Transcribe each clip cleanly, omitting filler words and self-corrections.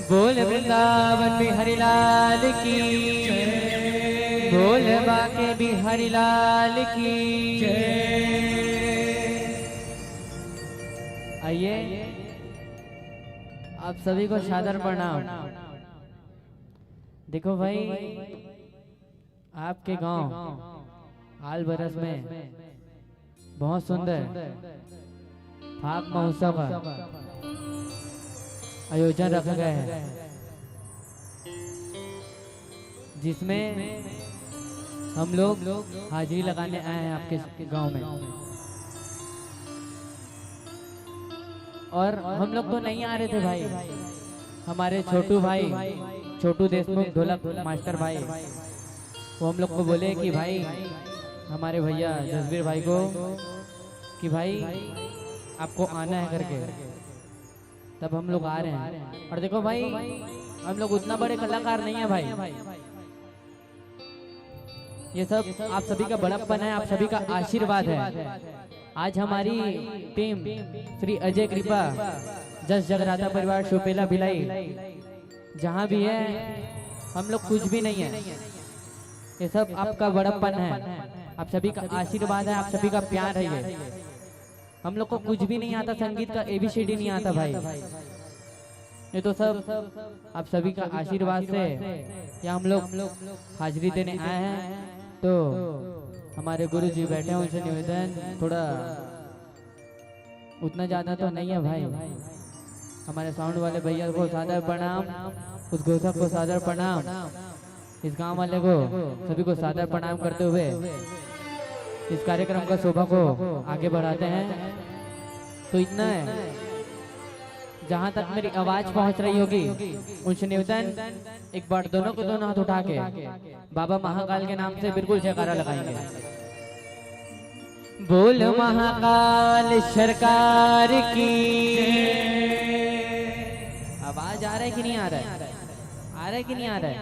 बोल वृंदावन बिहारी लाल की, बोल बाके बिहारी लाल की। आइए आप सभी को सादर प्रणाम। देखो भाई, आपके गांव हाल बरस में बहुत सुंदर फाग महोत्सव का आयोजन रखा गया है, जिसमें हम लोग हाजिरी लगाने आए हैं आपके गांव में। और हम लोग तो नहीं आ रहे थे भाई, हमारे छोटू भाई, छोटू देशमुख ढोलक मास्टर भाई, वो हम लोग को बोले कि भाई हमारे भैया जसवीर भाई को कि भाई आपको आना है करके, तब हम लोग आ रहे हैं। और देखो भाई, हम लोग उतना बड़े कलाकार नहीं है भाई, ये सब आप सभी का बड़प्पन है, आप सभी का आशीर्वाद है। आज हमारी टीम श्री अजय कृपा, जस जगराता परिवार, शोपेला भिलाई, जहाँ भी है हम लोग कुछ भी नहीं है, ये सब आपका बड़प्पन है, आप सभी का आशीर्वाद है, आप सभी का प्यार है। ये हम लोग को कुछ भी नहीं आता, संगीत का ABCD नहीं आता भाई, ये तो सब आप सभी का आशीर्वाद से या हम लोग हाजिरी देने आए हैं। तो हमारे गुरु जी बैठे हैं, उनसे निवेदन, थोड़ा उतना ज्यादा तो नहीं है भाई, हमारे साउंड वाले भैया को सादर प्रणाम, उस घोषक को सादर प्रणाम, इस गांव वाले को सभी को सादर प्रणाम करते हुए इस कार्यक्रम का शोभा को आगे बढ़ाते हैं। तो इतना है, जहाँ तक मेरी आवाज पहुँच रही होगी उनसे निवेदन, एक बार दोनों को दोनों हाथ उठा के बाबा महाकाल के नाम से बिल्कुल जयकारा लगाएंगे। बोल महाकाल सरकार की। आवाज आ रहा है कि नहीं आ रहा है? आ रहा है कि नहीं आ रहा है?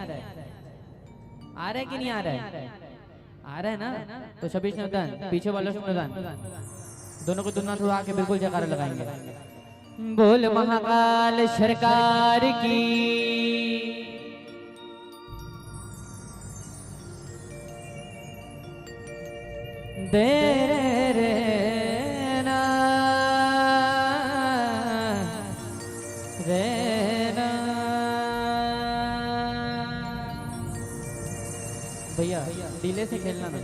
आ रहा है कि नहीं आ रहा है? आ रहा है ना? तो सभी निवेदन, पीछे वालों से निवेदन, दोनों को दोनों हाथ उठा के बिल्कुल जयकारा लगाएंगे। बोल महाकाल सरकार की। दे रे ना रे ना। भैया डीले से खेलना ना।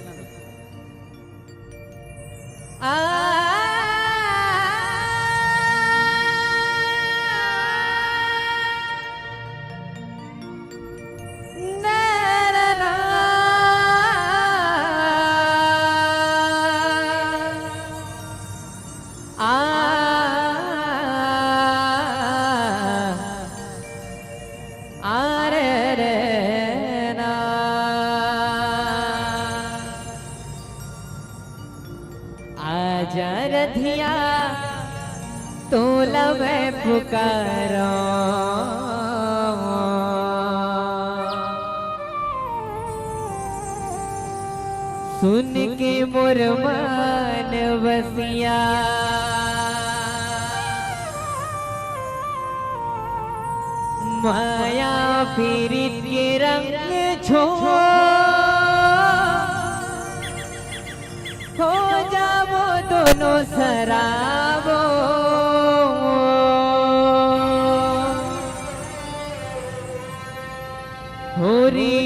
रधिया तो लवे पुकारो, सुन के मोर मन बसिया, माया पीरित के रंग छोड़ हो जावो दोनों सराबो। होरी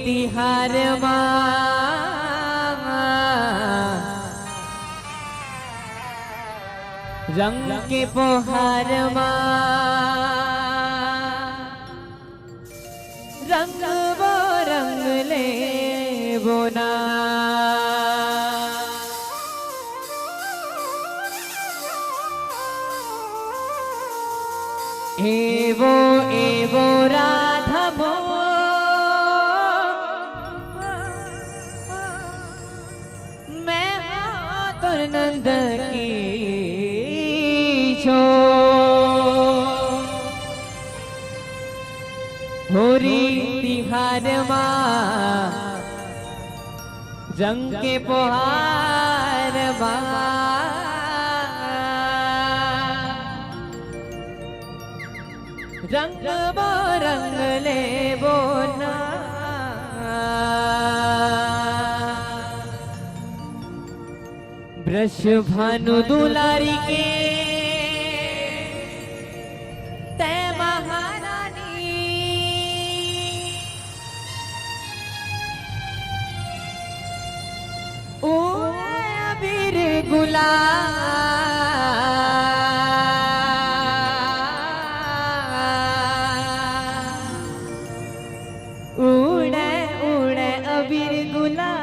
तिहार रंग के पोहार रंग वो रंग ले बोना। एवो राधा भो मैं तो नंद की छो। होरी तिहार रंग के पोहार रंग वो रंग ले वो ना ब्रश भानु दुलारी के तै महारानी ओ अबीर गुलाल उड़े उड़े अबीर गुलाल।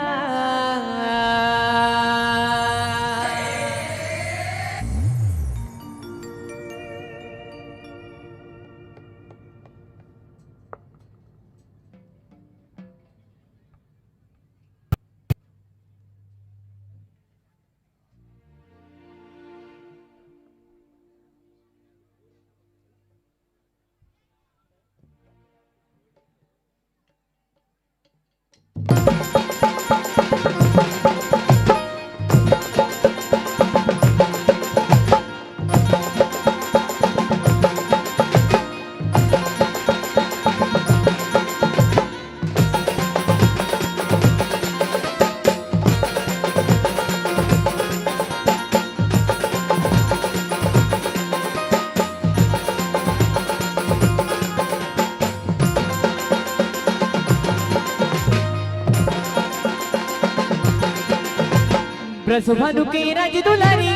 ब्रसभानु के राज दुलारी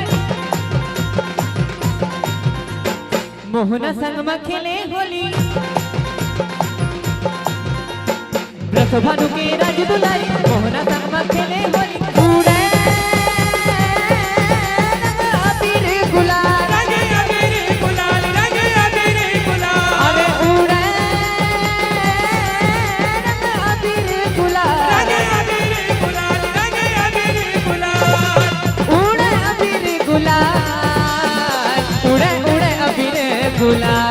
मोहना संग में खेले होली। ब्रसभानु के राज दुलारी मोहना संग में खेले होली। उड़े रंग अबीर गुलाल रंग अबीर गुलाल रंग अबीर गुलाल अरे उड़े रंग अबीर गुलाल रंग अबीर गुलाल रंग अबीर गुलाल उड़े अबीर गुलाल उड़े उड़े अबीर गुलाल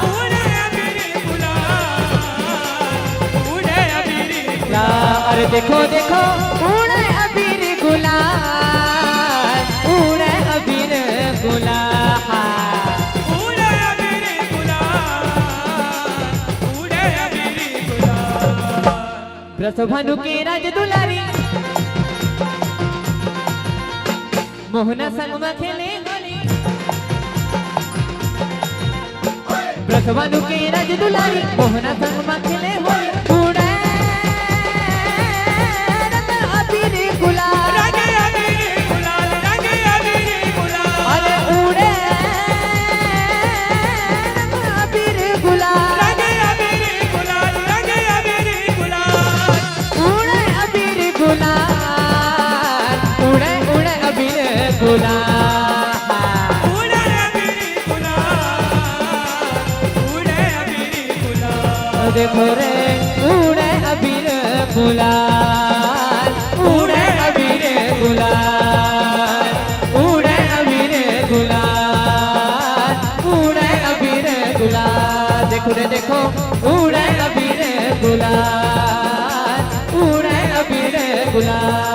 उड़े अबीर गुलाल उड़े अबीर अरे देखो देखो उड़े अबीर गुलाल उड़े अबीर गुलाल उड़े अबीर गुलाल उड़े अबीर गुलाल। ब्रसभानु के राज दुलारी मोहना संग में खेले होली। ब्रसभानु के राज दुलारी मोहना संग में खेले होली। उड़े रंग अबीर गुलाल रंग अबीर गुलाल रंग अबीर गुलाल अरे उड़े रंग अबीर गुलाल रंग अबीर गुलाल रंग अबीर गुलाल उड़े अबीर गुलाल उड़े उड़े अबीर गुलाल उड़े अबीर गुलाल उड़े अबीर गुलाल। देखो रे उड़े अबीर गुलाल उड़े अबीर गुलाल उड़े अबीर गुलाल उड़े अबीर गुलाल। देखो रे देखो उड़े अबीर गुलाल उड़े अबीर गुलाल।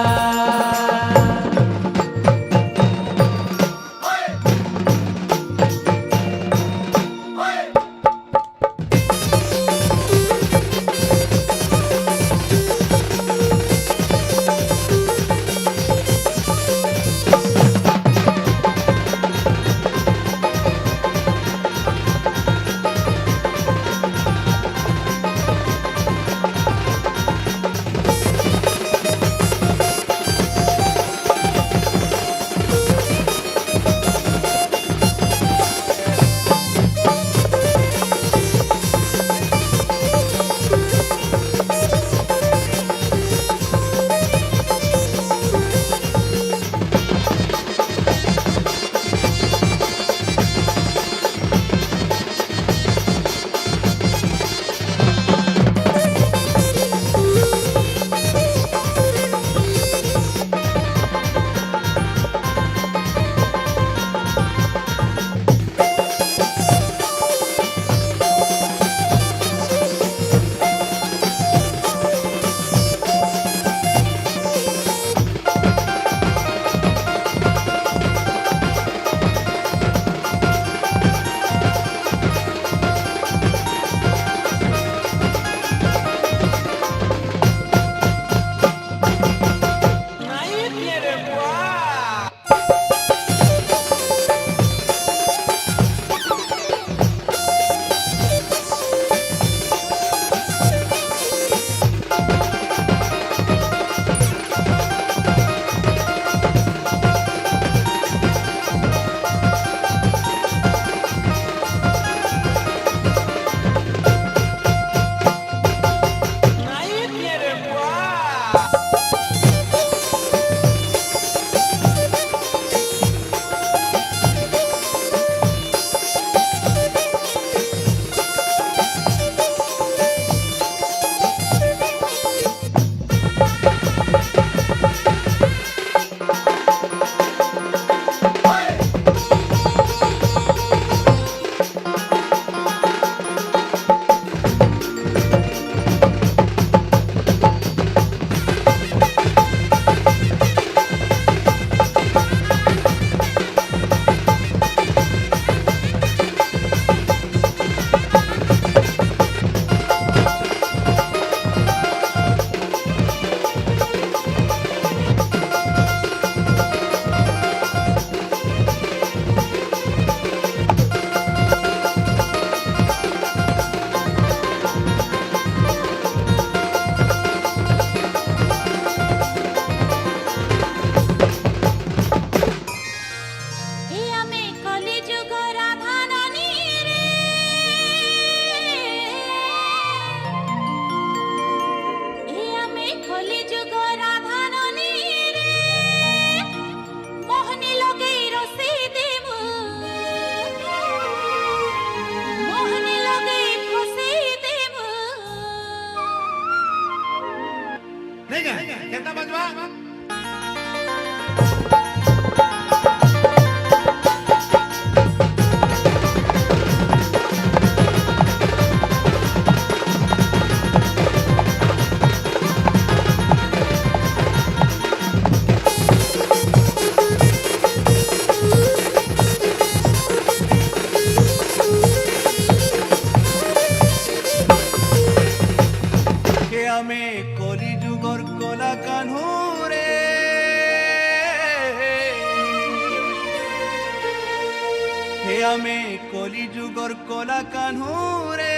हे आमे कली जुगर कला कान्हुरे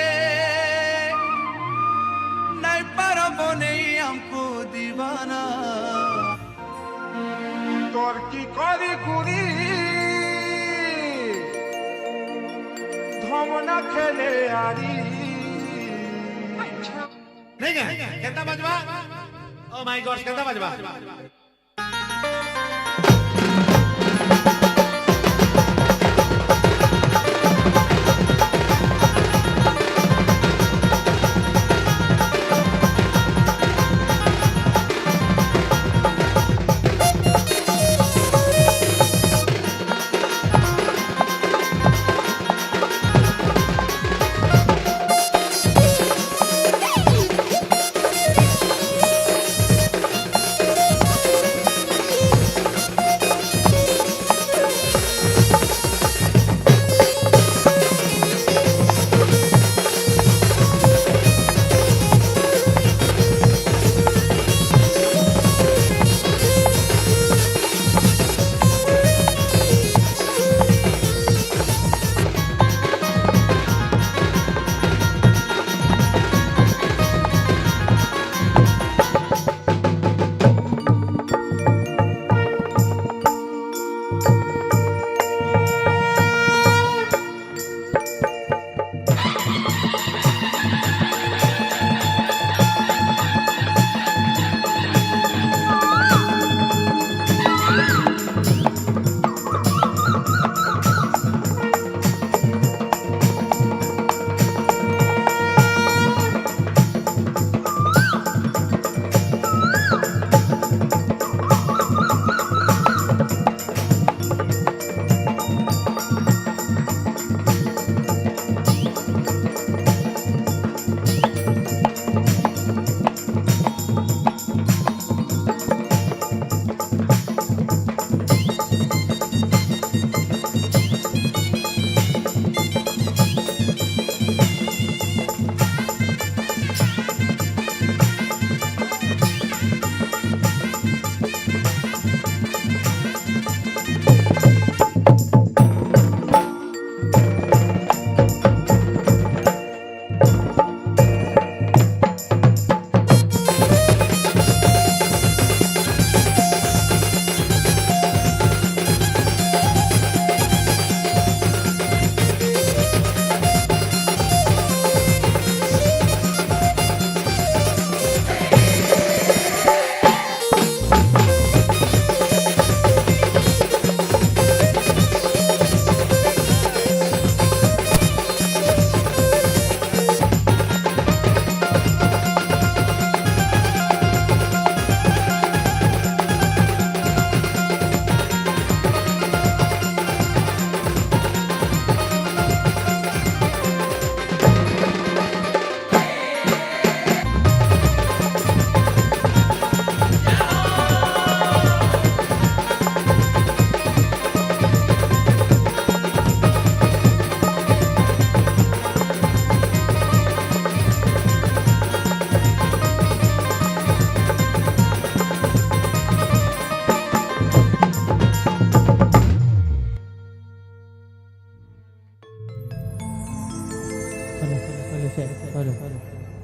নাই পারব নেই আমকো দিবানা তোর কি করি কুড়ি ধমনা খেলে আরি नहीं है कितना बजवा ओ माय गॉड कितना बजवा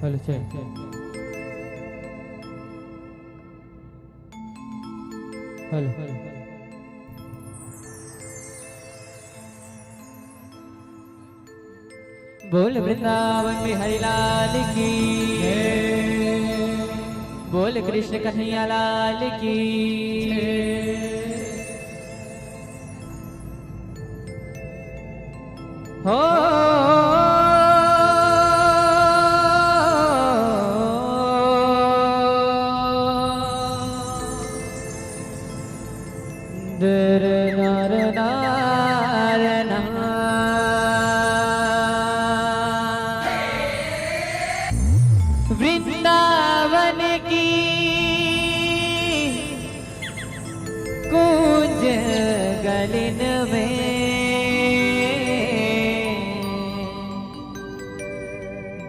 हेलो चेक हेलो बोल वृंदावन में हरिलाल की बोल कृष्ण कन्हैया लाल की हो दर नार नार वृंदावन की कुंज गलिन में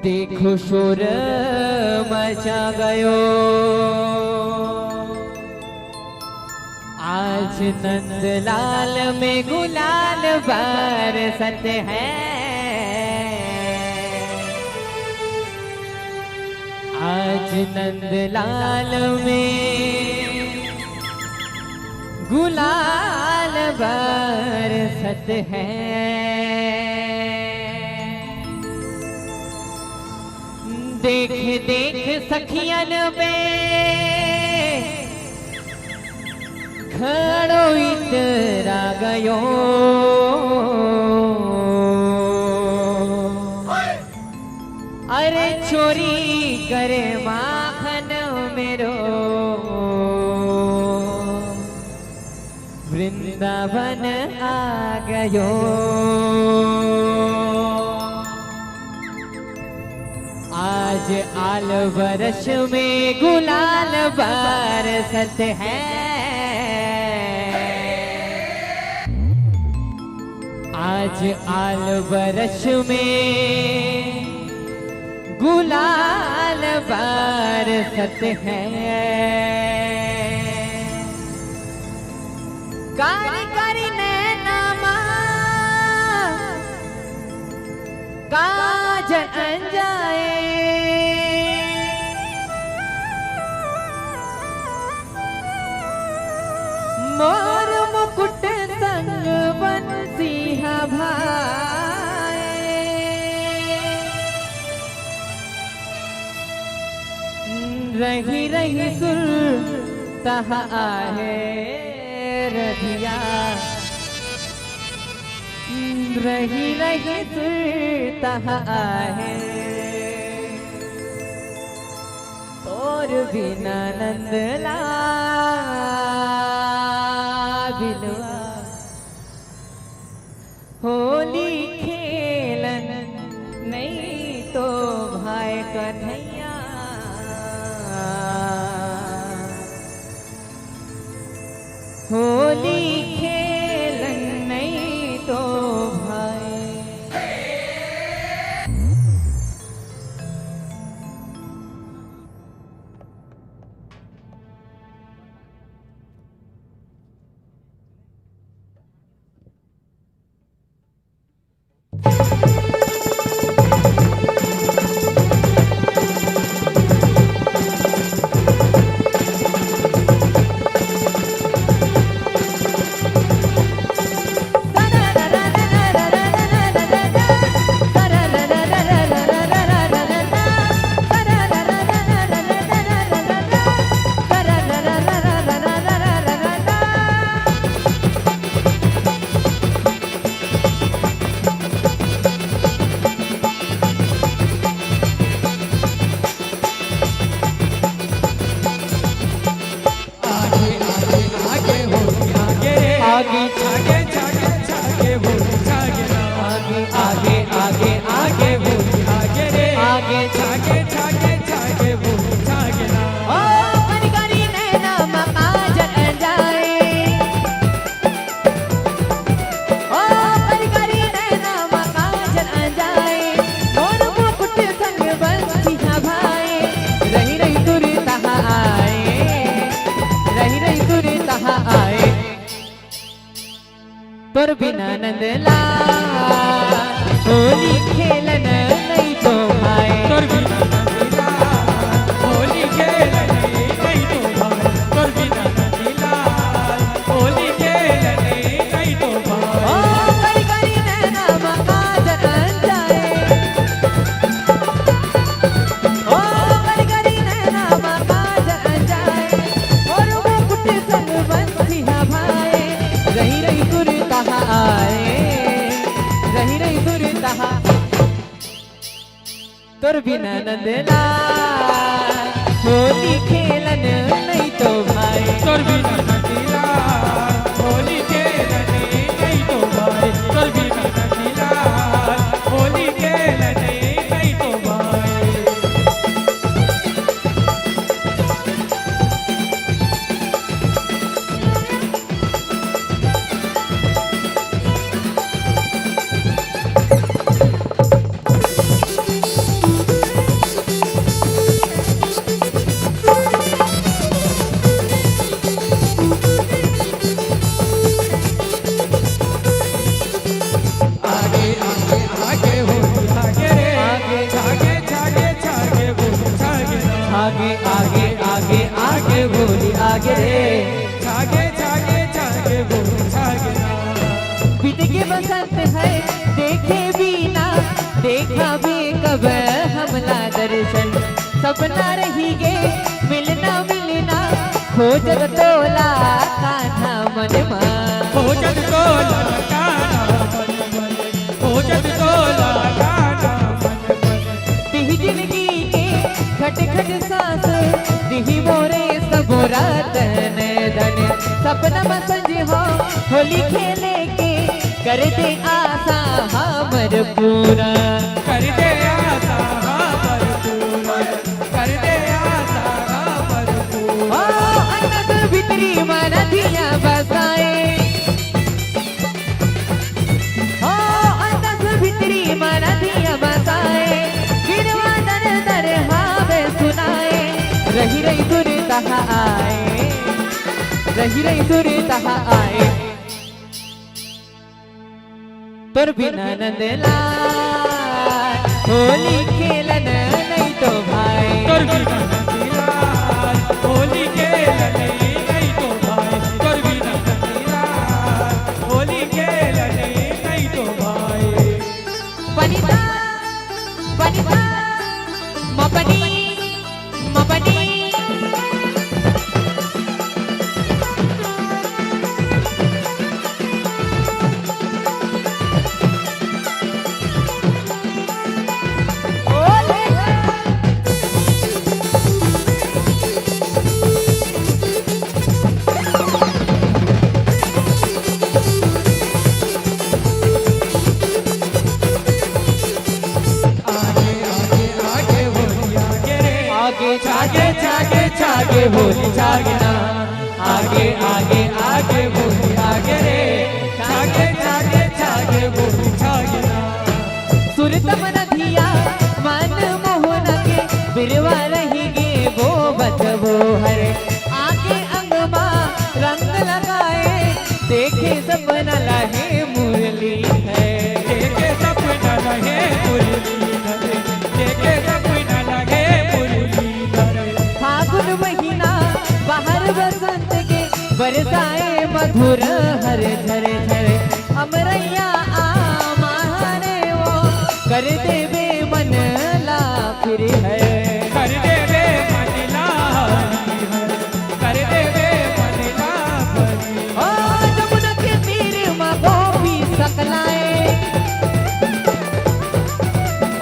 देखो शोर मचा गयो आज नंदलाल में गुलाल बरसत है, आज नंदलाल में गुलाल बरसत है। देख देख सखियन पे खड़ो इतरा गयो, अरे चोरी करे माखन मेरो, वृंदावन आ गयो। आज आल बरस में गुलाल बरसत है, आज आल बरस में गुलाल बरसत है। कारी कारी नैनामा काजल अंजाए, मोर मुकुट संग बंसिहा भाए, रही रही सुर तह आहे रधिया, रही रही सुर तह आहे, तोर बिना नंदला बिलवा, होली खेलन नहीं तो भाई कन्हैया, होली खेलन नहीं तो भाई। तोर बिना नंदलाल होली खेलन नहीं तो भाई, तोर बिना नंदलाल होली खेलन नहीं तो भाई, तोर बिना नंदलाल होली खेलन नहीं तो भाई। ओ करी करी नैना मकाजन अंजाए, ओ करी करी नैना मकाजन अंजाए, और मुकुट संग बंसिहा भाई, रही रही तुर तहा आए, रही रही तुर तहा, तोर बिना नंदलाल होली खेलन नहीं तो भाई, तोर बिना नंदलाल होली खेलन नहीं तो भाई, तोर बिना नंदलाल होली खेलन नहीं तो भाई। बसंत है देखे बिना, देखा भी कब हमला दर्शन। सपना रही गे मिलना मिलना, खोजत तोला कान्हा मन मा। खोजत तोला कान्हा मन मन, खोजत तोला कान्हा मन मन। दिही जिंदगी के खट खट सांस, दिही मोरे सबोरा तन धन। सपना में संज हो होली खेले के, कर दे आशा हमर पूरा। कर दे आशा हमर पूरा, कर दे आशा हमर पूरा। ओ अनक भितरी मन दिया बसाए, ओ अनक भितरी मन दिया बसाए। गिरवा दर दर हावे सुनाए, रही रही दूर तहा आए, रही रही दूर तहा आए। तोर बिना नंदलाल होली खेलन नहीं तो भाई। तोर बिना नंदलाल होली खेलने नहीं तो भाई, तोर बिना नंदलाल होली खेलने नहीं तो भाई। वनिता वनिता मपनी मपनी, छागे छागे छागे होली छागना, आगे आगे आगे होली आगे रे। छागे छागे छागे होली छागना। सुरत मन धिया मन मोहन के, बिरवा रही गे वो बचबो हरे। आगे अंगमा रंग लगाए, देखे सपना लहे मुरली है। देखे सपना लगे मुरली धरे, देखे सपना लगे मुरली धरे। फागुन महीना बाहर बसंत के, बरसाए मधुर हरे झरे झरे। अमरैया आ महारे वो, कर देवे मन ला फिर है। कर देवे मन लारी है, कर देवे मन लारी। ओ जमुना के तीर में गोपी सकलाए,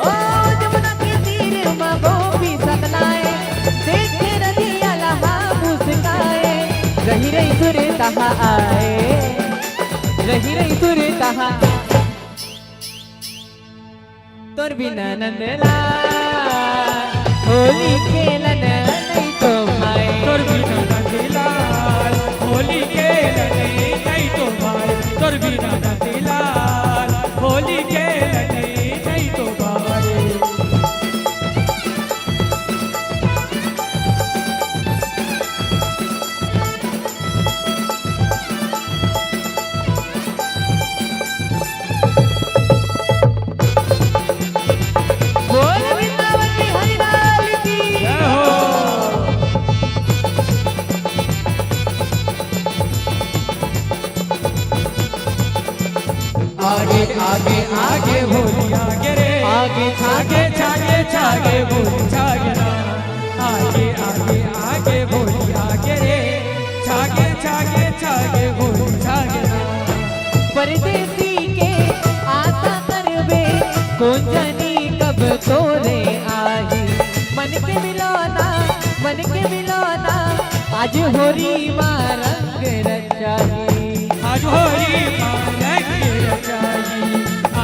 ओ जमुना के तीर में गोपी सकलाए। देखे नदिया लहा मुस्काए, रही रही सुर तहा आए, रही रही सुर तहा। तोर बिना नंदलाल होली खेलन नहीं तो भाई। तोर बिना नंदलाल होली खेलने नहीं तो भाई, तोर बिना नंदलाल होली खेलने नहीं तो भाई। बोल वृंदावती हरिलाल की। जय हो। आगे आगे आगे होली आगे रे, आगे छागे छागे छागे होली छागना। आगे आगे आगे होली आगे रे, छागे छागे छागे होली छागना। परदेसी के आशा करबे, कौन जानी कब तोरे आई। मन के मिलोना, मन के मिलोना, आज होरी माँ रंग रचाई। आज होली मारेंगे रचाई,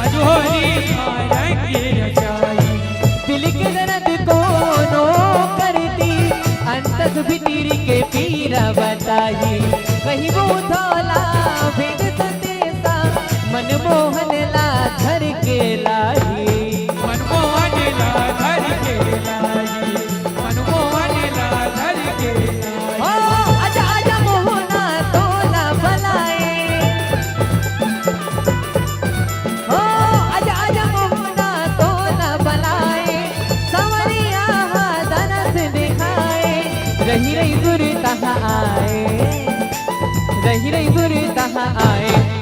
आज होली मारेंगे रचाई। दिल के दर्द को नो करती, अंतस भीतरी के पीरा बताई। कहीं वो धोला भेद संदेशा, मनमोहन ला धर के लाई। मनमोहन ला धर के लाई, मनमोहन ला धर के लाई। ओ आजा आजा मोहना तोला बलाए, ओ आजा आजा मोहना तोला बलाए। सवरिया दनस दिखाए, रही रही दूर तहा आए, रही रही दूर तहा आए।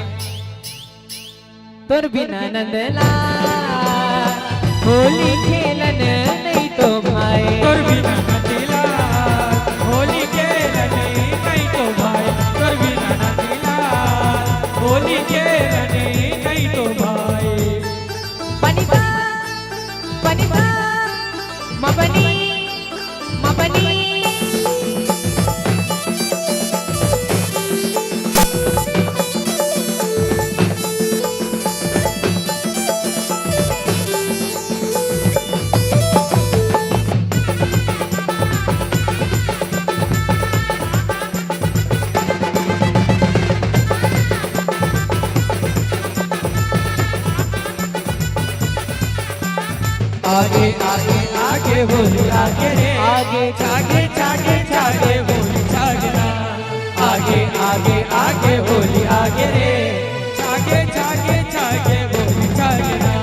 तोर बिना नंदलाल होली खेलन नहीं तो भाई तोर बिना नंदलाल होली खेलन नहीं तो भाई तोर बिना नंदलाल होली खेलन नहीं तो भाई पनिता पनिता मबनी मबनी आगे आगे आगे बोली आगे रे आगे आगे आगे आगे बोली जागना आगे आगे आगे बोली आगे रे आगे आगे आगे बोली जागना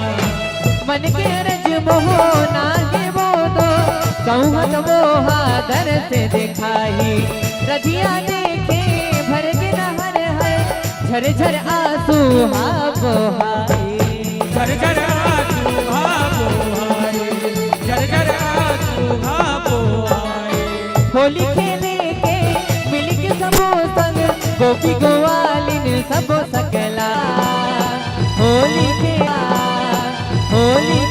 मन के रज मोह नागे वो तो कहूँ मोहा दर से दिखाई रधिया देखे भर के नहर है झर झर आंसू हा बोहाई झरझर आंसू भावो आए झरझर आंसू भावो आए होली खेले के मिल के सबो संग गोपी गोवालिन सबो सकला होली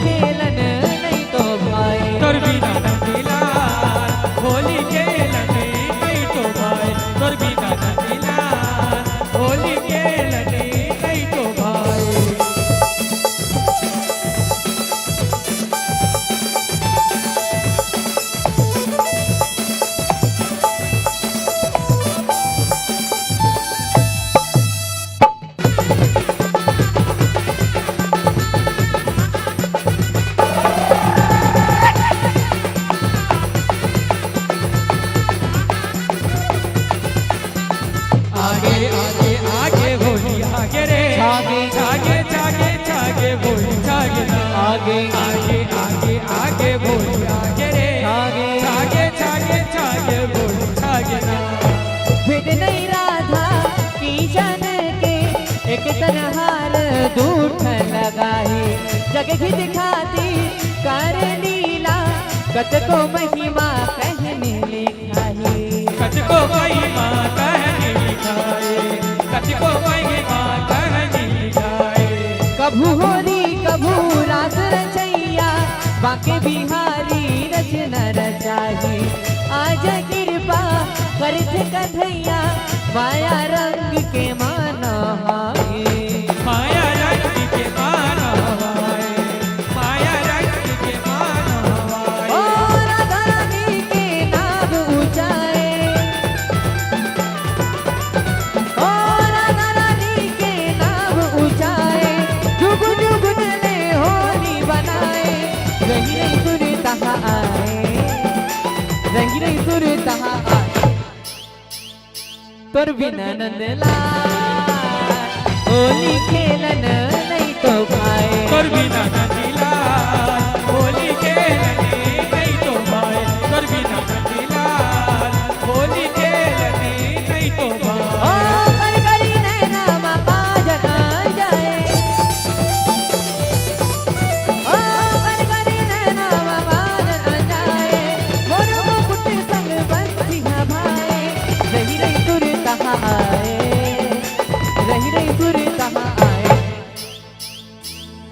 खेलन नहीं तो भाई तोर बिना नंदलाल होली खेलन नहीं तो भाई तोर बिना नंदलाल होली खेलन नहीं तो भाई आगे आगे आगे बोली आगे रे आगे आगे आगे आगे बोली जागना आगे आगे आगे आगे बोली आगे रे आगे आगे आगे आगे बोली जागना भेद नहीं राधा की जन के एक तरहार दूठ लगाई जग ही दिखाती कर लीला कत को महिमा कहने लिखाई कत को महिमा कहने लिखाए कत को महिमा कहने लिखाए कभू होली कभू रास रचैया बाके बिहारी रचन रचाही आज कृपा करत कन्हैया माया रंग के माना हाय माया रंग के माना हवाए माया रंग के माना हवाए ओ राधा रानी के नाम ऊंचाए ओ राधा रानी के नाम ऊंचाए जुग जुग ने होली बनाए रही रही सुर तहाँ आए रही रही सुर तहाँ आए तोर बिना नंदलाल होली खेलन नहीं तो भाई तोर बिना नंदलाल होली खेलन नहीं तो भाई तोर बिना नंदलाल होली खेलन नहीं तो ओ भाई कर करी नैना बाबा जना जाए ओ कर करी नैना बाबा जना जाए मोर मुकुट संग बंसिया भाई रही रही सुर तहाँ आए रही रही सुर तहाँ आए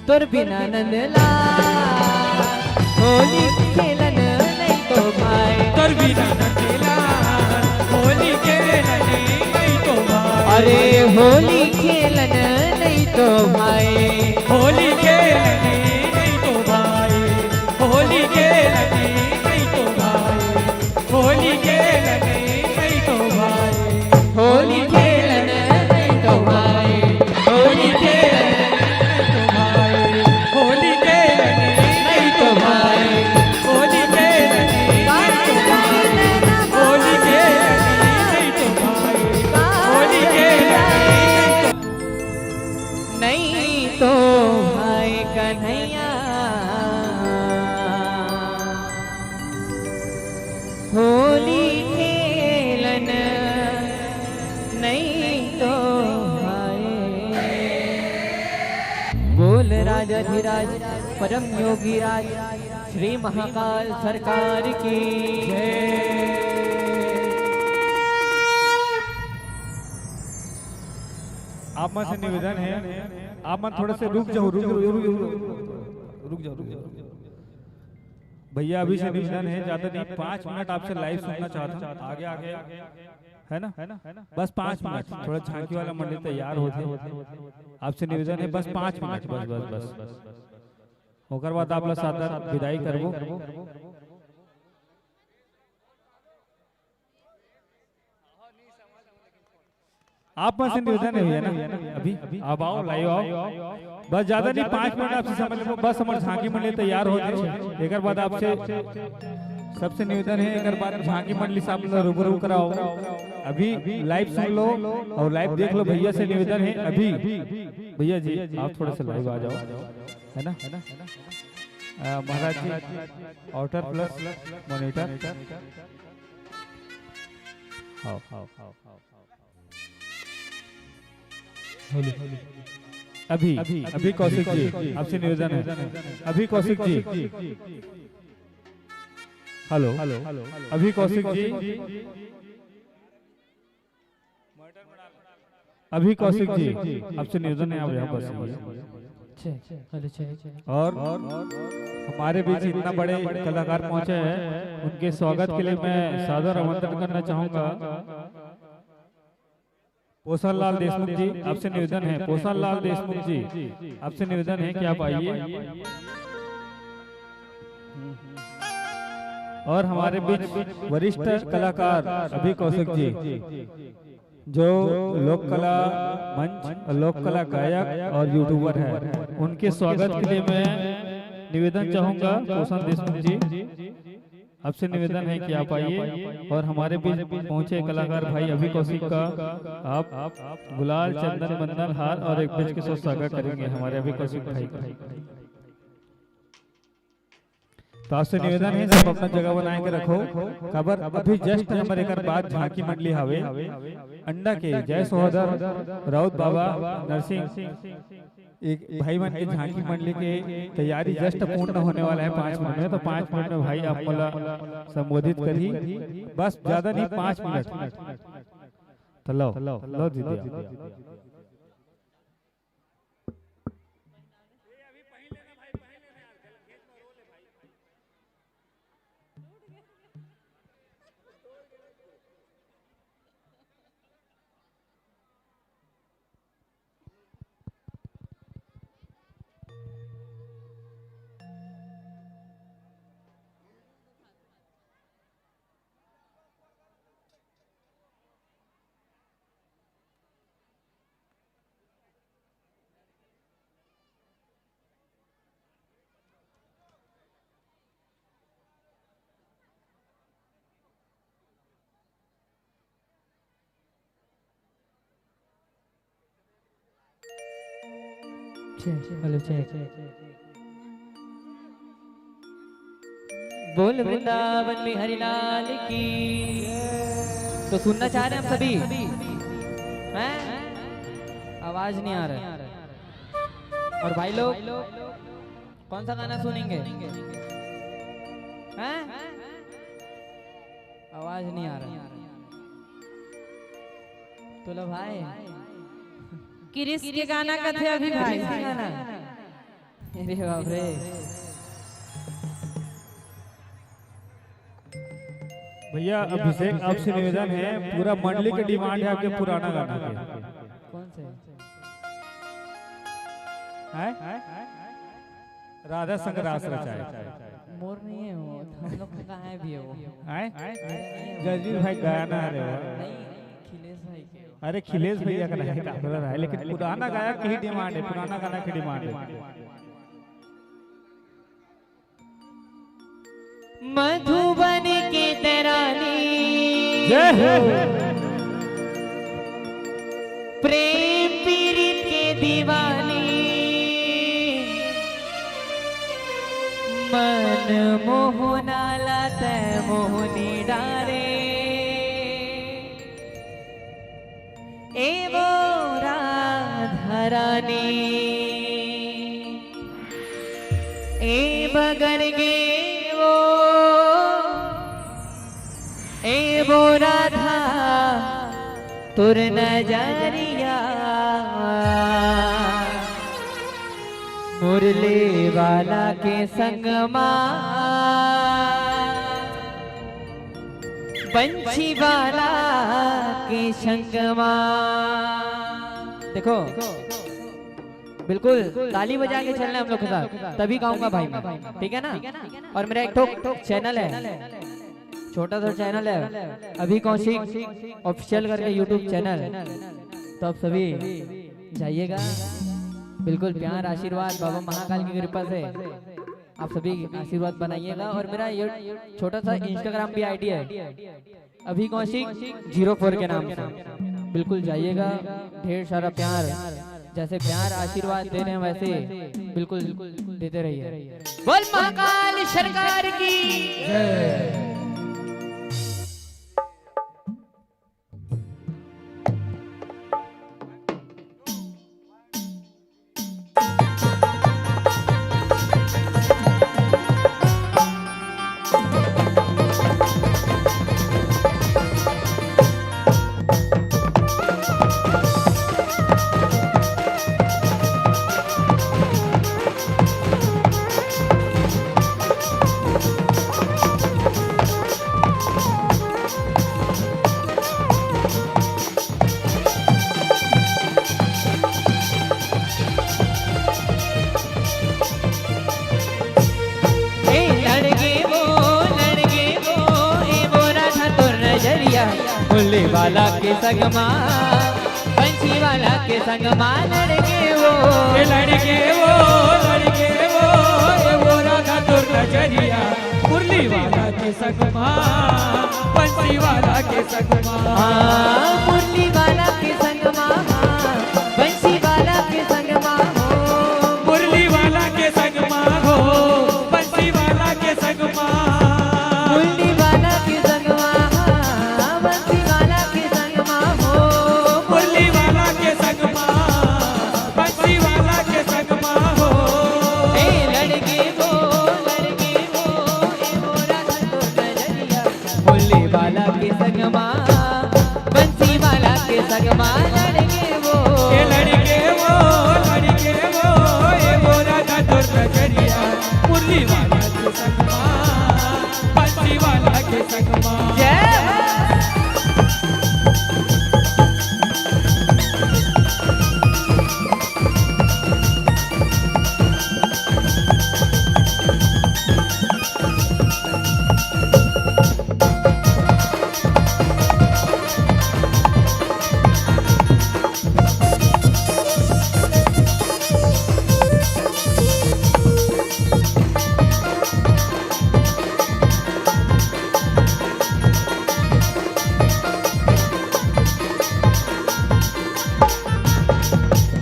तोर बिना नंदलाल होली खेलन नहीं तो भाई तोर बिना नंदलाल होली खेलन नहीं तो भाई अरे होली खेलन नहीं तो भाई होली खेलन नहीं तो भाई होली खेलन नहीं तो भाई होली खेलन नहीं तो भाई होली खेलन नहीं तो भाई होली खेलन होली खेलन नहीं तो भाई होली खेलन नहीं तो भाई होली खेलन नहीं तो भाई होली खेलन नहीं तो भाई कन्हैया होली खेलन नहीं तो भाई बोल राजाधिराज परम योगी राज श्री महाकाल सरकार की आप में से निवेदन है, आप मन थोड़े से रुक जाओ, रुक जाओ भैया। अभी से निवेदन है, ज्यादा नहीं, 5 मिनट आपसे लाइव सुनना चाहता हूँ। आगे आगे है ना, बस 5 मिनट, थोड़ा झांकी वाला मंडली तैयार होते। आपसे निवेदन है बस 5 मिनट, बस होकर बाद आप लोग सादर विदाई करबो। आप में से निवेदन है ना, अभी आप आओ, लाइव आओ, बस ज्यादा नहीं, 5 मिनट आपसे समझ लो, बस हमारे झांकी मंडली तैयार होते। एक बाद आपसे सबसे निवेदन है, एक बाद झांकी मंडली से आप लोग रूबरू कराओ। अभी लाइव सुन लो और लाइव देख लो। भैया से निवेदन है, अभी भैया जी आप थोड़ा सा लाइव आ जाओ, है ना महाराज जी, आउटर प्लस मॉनिटर। अभी कौशिक जी आपसे निवेदन है, अभी कौशिक जी, हेलो, अभी कौशिक जी, अभी कौशिक जी आपसे निवेदन है, आप यहाँ बस। और हमारे बीच इतना बड़े कलाकार पहुंचे हैं, उनके स्वागत के लिए मैं सादर आमंत्रण करना चाहूंगा। पोषण लाल देशमुख जी आपसे निवेदन है, पोषण लाल देशमुख जी आपसे निवेदन है कि आप आइए। और हमारे बीच वरिष्ठ कलाकार अभी कौशिक जी, जो लोक कला मंच, लोक कला गायक और यूट्यूबर है, उनके स्वागत के लिए मैं निवेदन चाहूंगा। पोषण देशमुख जी आपसे निवेदन है कि आप आइए। और हमारे बीच पहुंचे कलाकार भाई अभी कौशिक का आप गुलाल, चंदन, बंधन, हार और एक पेज के साथ स्वागत करेंगे हमारे अभी कौशिक भाई का। तो आपसे निवेदन है, सब अपना जगह बनाए के रखो। खबर अभी जस्ट हमारे कर बाद झांकी मंडली हवे अंडा के जय सोहदर राउत बाबा नरसिंह एक भाई मन की झांकी मंडली के तैयारी जस्ट पूर्ण होने वाला है 5 मिनट में। तो 5 मिनट में भाई आप मला संबोधित करी, बस ज्यादा नहीं, 5 मिनट। तो लो दीदी हेलो बोल वृंदावन में हरिलाल की। तो सुनना चाह रहे हैं हम सभी हैं? आवाज नहीं आ रहा। और भाई लोग कौन सा गाना सुनेंगे हैं? आवाज नहीं आ रहा। तो लो भाई किरिस के गाना का थे अभी भाई गाना। अरे बाप रे, भैया अभिषेक आपसे निवेदन है, पूरा मंडली की डिमांड है आपके पुराना गाना के। कौन से है? राधा संग रास रचाए। मोर नहीं है वो, हम लोग का कहाँ है भी है वो? जजीर भाई गाना है नहीं, खिलेश भाई के। अरे खिलेश भैया का नहीं रहा है, लेकिन पुराना गायक की डिमांड है, पुराना गाना की डिमांड है। मधुबन के तरानी जय हो, प्रेम पीड़ित के दीवानी, मन मोहना लाते मोहनी डाले, ए वो राधा रानी पकड़ गे वो ए बोरा था तुर नजरिया मुरली वाला के संगमा पंछी वाला के संगमा। देखो बिल्कुल ताली बजा के चलना है हम लोग के साथ, तभी गाऊंगा भाई मैं, ठीक है ना। और मेरा एक ठोक चैनल है, छोटा सा चैनल है अभी कौशिक ऑफिशियल करके यूट्यूब चैनल, तो आप सभी जाइएगा। बिल्कुल प्यार आशीर्वाद बाबा महाकाल की कृपा से आप सभी आशीर्वाद बनाइएगा। और मेरा ये छोटा सा इंस्टाग्राम भी आईडी है अभी कौशिक 04 के नाम से, बिल्कुल जाइएगा। ढेर सारा प्यार, जैसे प्यार आशीर्वाद दे रहे हैं वैसे बिल्कुल देते रहिए। बोल महाकाल सरकार की जय। मुरली वाला के संगमा पंछी वाला के संगमा लड़के वो ये वो राधा तुर नजरिया मुरली वाला के संगमा पंछी वाला के संगमा। मुरली वाला के संगमा पंछी वाला के संगमा हो, मुरली वाला के संगमा हो पंछी वाला के संगमा। मुरली वाला के संगमा पंछी वाला के संगमा हो, मुरली वाला के संगमा पंछी वाला के संगमा हो। ए लड़के वो ए मोरा तो नजरिया मुरली वाला के संगमा पंछी वाला के संगमा लड़के वो ये मोरा का तुर नजरिया मुरली वाला के संगमा पंछी वाला के संगमा। जय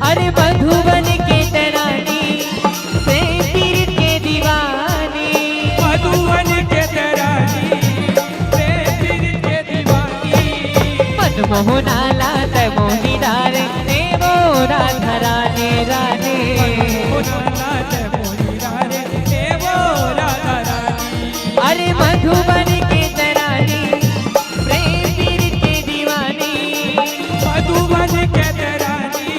अरे मधुबन के तरानी से पीर के दीवानी, मधुबन के तरानी से पीर के दीवानी। मनमोहना लात मोहिदार ने मोरा धराने रानी। अरे मधुबन के तरानी प्रेम पीर के दीवानी, मधुबन के तरानी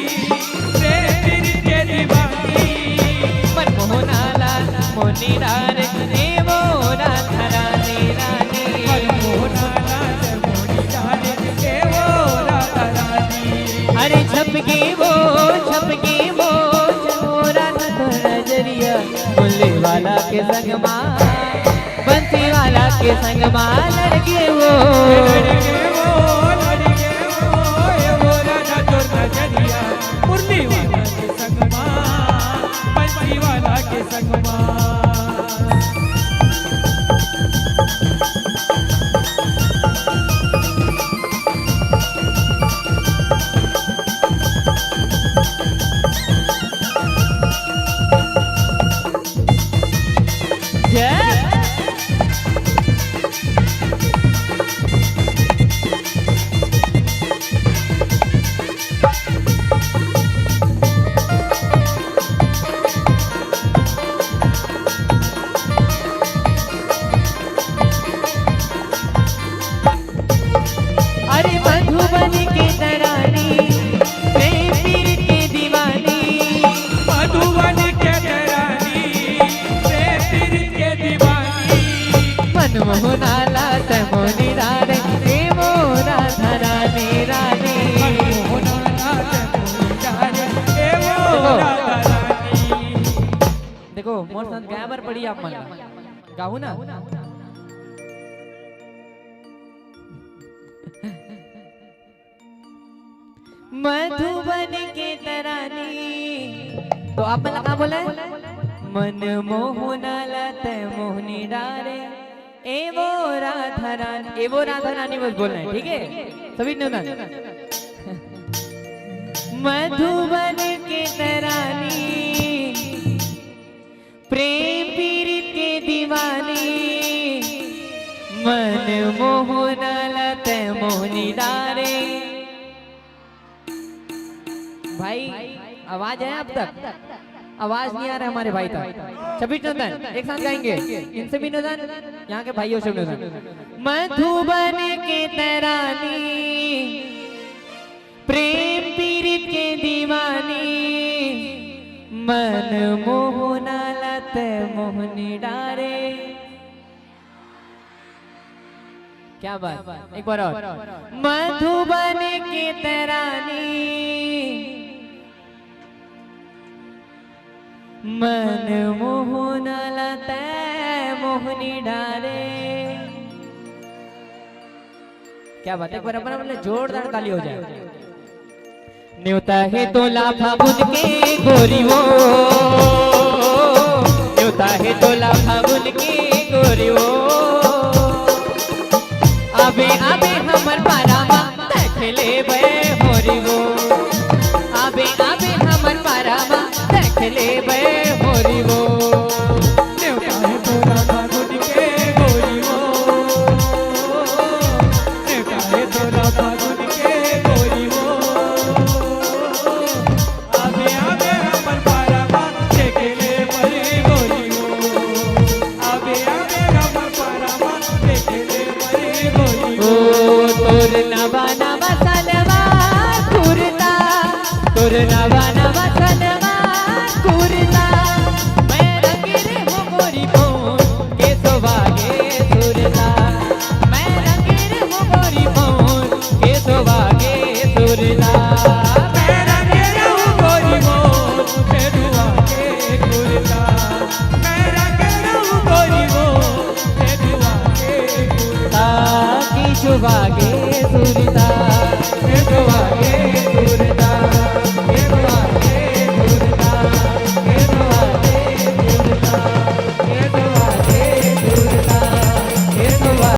से पीर के दीवानी। मनमोहना लात मोहिदार ने मोरा धराने रानी। अरे छपके वो मोरा नजरिया मुरली वाला के संगमा बंसी वाला के संगमा लड़के वो ये मोरा का तुर नजरिया मुरली वाला के संगमा पंछी वाला के संगमा। देखो मोर संत गाया बर पड़ी आप मन गाऊ ना मधुबन के तरानी तो आप मतलब क्या बोले मन मोहना लते मोहनी डारे एवो राधा रानी बस बोलना है ठीक है सभी ने मधुबन के तरानी प्रेम पीड़ित के दीवानी मन मोहना लते मोहनी डारे भाई आवाज है अब तक आवाज नहीं आ रहा हमारे भाई तक छब्बीस नंदन एक साथ गाएंगे इनसे भी नंदन यहाँ के भाइयों से नंदन मधुबन के तरानी प्रेम पीड़ित के दीवानी मन मोहना लत मोहनी डारे क्या बात एक बार और मधुबन के तरानी मन मोहना लता मोहनी डारे क्या बात है बराबर मतलब जोरदार ताली हो जाए न्योता है तो लाफा बुझ के गोरी वो न्योता है तो लाफा बुझ के गोरी वो अबे अबे हमर पारामा खेले बे होरी वो अबे अबे हमर पारामा खेले बे होरी वो न्योता है तो लाफा बुझ के गोरी वो न्योता है तो लाफा बुझ के गोरी वो अबे अबे हमर पारामा खेले बे गोरी वो अबे अबे हमर पारामा खेले बे गोरी वो तोर नवा नवा सलवार कुर्ता तोर नवा नवा सलवार कुर्ता मैं रंगे रे हो गोरी बोन के सोवागे सुरता मैं रंगे रे हो गोरी बोन के सोवागे सुरता मैं रंगे रे हो गोरी बोन के दुआगे कुर्ता मैं रंगे रे हो गोरी बोन के दुआगे कुर्ता की जुबागे